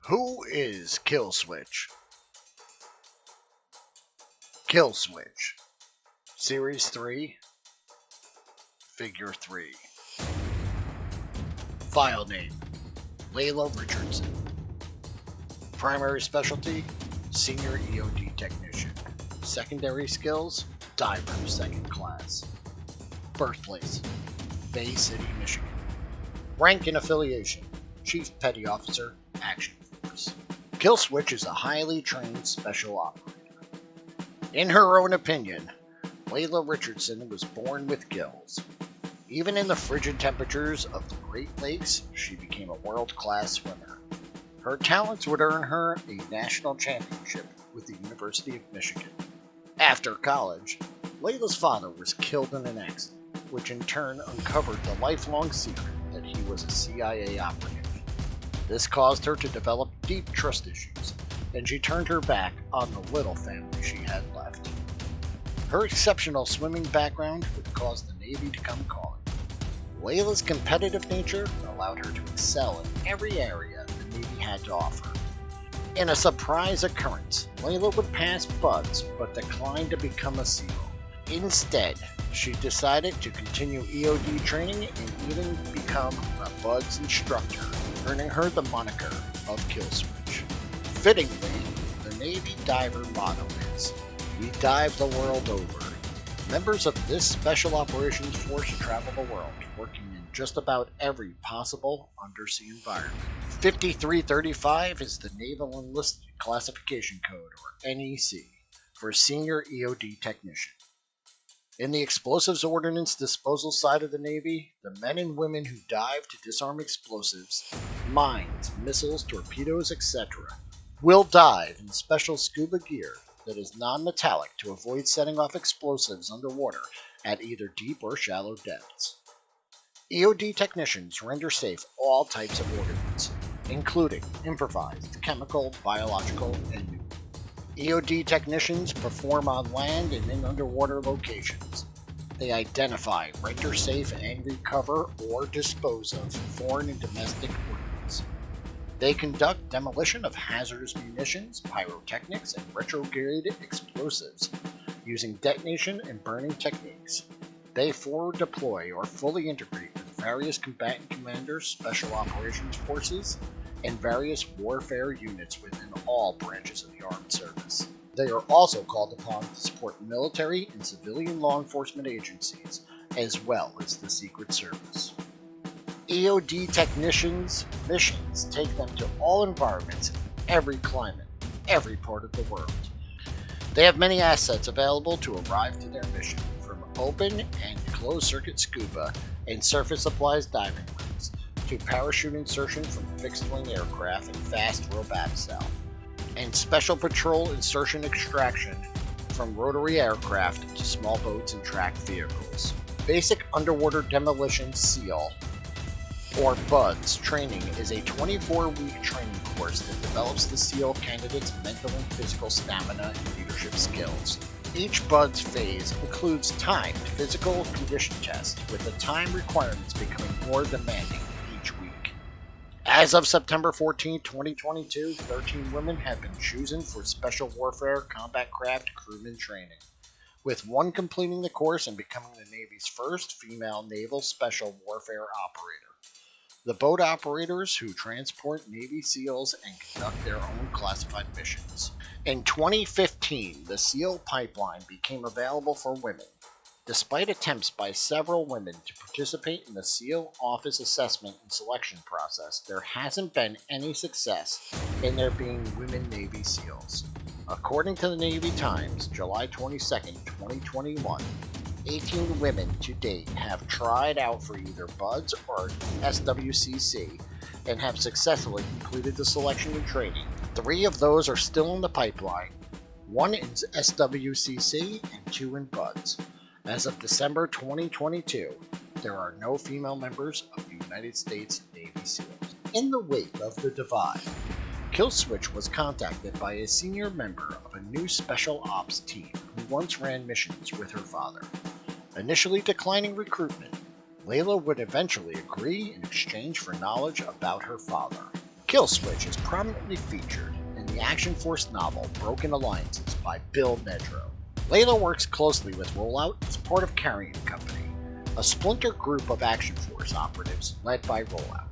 Who is Kill Switch? Kill Switch. Series 3, Figure 3. File name, Layla Richardson. Primary specialty, Senior EOD Technician. Secondary skills, Diver 2nd Class. Birthplace, Bay City, Michigan. Rank and affiliation, Chief Petty Officer, Action Force. Kill Switch is a highly trained special operator. In her own opinion, Layla Richardson was born with gills. Even in the frigid temperatures of the Great Lakes, she became a world-class swimmer. Her talents would earn her a national championship with the University of Michigan. After college, Layla's father was killed in an accident, which in turn uncovered the lifelong secret that he was a CIA operative. This caused her to develop deep trust issues, and she turned her back on the little family she had left. Her exceptional swimming background would cause the Navy to come calling. Layla's competitive nature allowed her to excel in every area the Navy had to offer. In a surprise occurrence, Layla would pass BUDS but declined to become a SEAL. Instead, she decided to continue EOD training and even become a BUDS instructor, earning her the moniker of Kill Switch. Fittingly, the Navy diver motto is, "We dive the world over." Members of this Special Operations Force travel the world, working in just about every possible undersea environment. 5335 is the Naval Enlisted Classification Code, or NEC, for Senior EOD Technician. In the Explosives Ordnance Disposal side of the Navy, the men and women who dive to disarm explosives, mines, missiles, torpedoes, etc., will dive in special scuba gear that is non-metallic to avoid setting off explosives underwater at either deep or shallow depths. EOD technicians render safe all types of ordnance, including improvised, chemical, biological, and nuclear. EOD technicians perform on land and in underwater locations. They identify, render safe, and recover or dispose of foreign and domestic ordnance. They conduct demolition of hazardous munitions, pyrotechnics, and retrograde explosives using detonation and burning techniques. They forward deploy or fully integrate with various combatant commanders, special operations forces, and various warfare units within all branches of the armed service. They are also called upon to support military and civilian law enforcement agencies, as well as the Secret Service. EOD technicians' missions take them to all environments, every climate, every part of the world. They have many assets available to arrive to their mission, from open and closed-circuit scuba and surface supplies diving rigs, to parachute insertion from fixed-wing aircraft and fast rope abseil, and special patrol insertion extraction from rotary aircraft to small boats and tracked vehicles. Basic Underwater Demolition SEAL, or BUDS, training is a 24-week training course that develops the SEAL candidate's mental and physical stamina and leadership skills. Each BUDS phase includes timed physical condition tests, with the time requirements becoming more demanding each week. As of September 14, 2022, 13 women have been chosen for Special Warfare Combat Craft Crewman training, with one completing the course and becoming the Navy's first female naval special warfare operator. The boat operators who transport Navy SEALs and conduct their own classified missions. In 2015, the SEAL pipeline became available for women. Despite attempts by several women to participate in the SEAL office assessment and selection process, there hasn't been any success in there being women Navy SEALs. According to the Navy Times, July 22, 2021, 18 women to date have tried out for either BUDS or SWCC and have successfully completed the selection and training. 3 of those are still in the pipeline, 1 in SWCC and 2 in BUDS. As of December 2022, there are no female members of the United States Navy SEALs. In the wake of the divide, Kill Switch was contacted by a senior member of a new special ops team who once ran missions with her father. Initially declining recruitment, Layla would eventually agree in exchange for knowledge about her father. Kill Switch is prominently featured in the Action Force novel Broken Alliances by Bill Nedrow. Layla works closely with Rollout as part of Carrion Company, a splinter group of Action Force operatives led by Rollout.